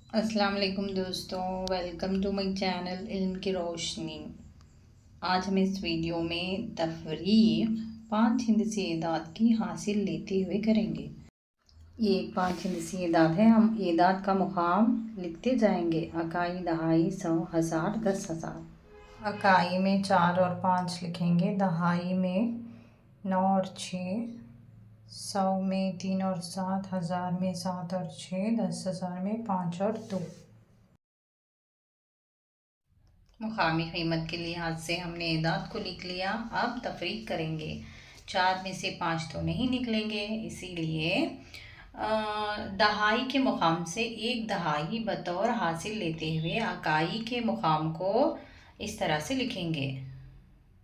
अस्सलाम वालेकुम दोस्तों, वेलकम टू माय चैनल इल्म की रोशनी। आज हम इस वीडियो में तफरीक 5 हिंदसी एदाद की हासिल लेते हुए करेंगे। ये 5 हिंदसी एदाद है। हम एदाद का मुकाम लिखते जाएंगे। अकाई, दहाई, 100, 1000, 10,000। अकाई में 4 और 5 लिखेंगे, दहाई में 9 और 6, 100 में 3 और 7, 1000 में 7 और 6, 10,000 में 5 और 2। मुकामी कीमत के लिहाज से हमने एदाद को लिख लिया। अब तफरीक करेंगे। 4 में से 5 तो नहीं निकलेंगे, इसीलिए दहाई के मुकाम से एक दहाई बतौर हासिल लेते हुए अकाई के मुकाम को इस तरह से लिखेंगे।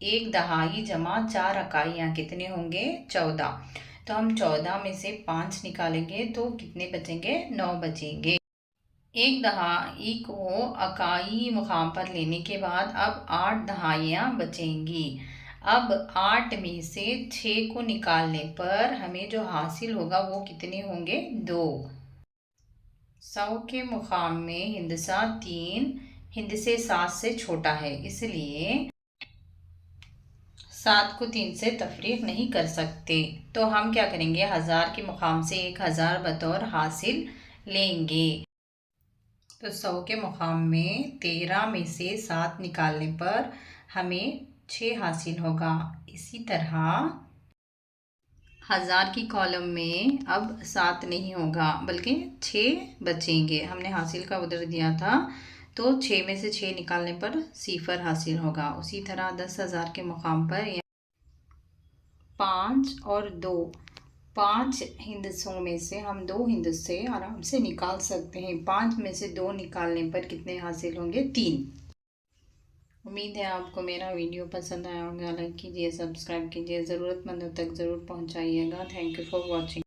एक दहाई जमा 4 अकाइयाँ कितने होंगे? 14। तो हम 14 में से 5 निकालेंगे तो कितने बचेंगे? 9 बचेंगे। एक दहाई को अकाई मुकाम पर लेने के बाद अब 8 दहाइयाँ बचेंगी। अब 8 में से 6 को निकालने पर हमें जो हासिल होगा वो कितने होंगे? 2। 100 के मुकाम में हिंदसा 3 हिंदसे 7 से छोटा है, इसलिए 7 को 3 से तफरीक नहीं कर सकते। तो हम क्या करेंगे? 1000 के मुकाम से 1000 बतौर हासिल लेंगे। तो 100 के मुकाम में 13 में से 7 निकालने पर हमें 6 हासिल होगा। इसी तरह 1000 की कॉलम में अब 7 नहीं होगा बल्कि 6 बचेंगे। हमने हासिल का उधर दिया था, तो 6 में से 6 निकालने पर 0 हासिल होगा। उसी तरह 10,000 के मुकाम पर 5 और 2, 5 हिंदसों में से हम 2 हिंदसे आराम से निकाल सकते हैं। 5 में से 2 निकालने पर कितने हासिल होंगे? 3। उम्मीद है आपको मेरा वीडियो पसंद आया होगा। लाइक कीजिए, सब्सक्राइब कीजिए, ज़रूरतमंदों तक ज़रूर पहुंचाइएगा। Thank you for watching.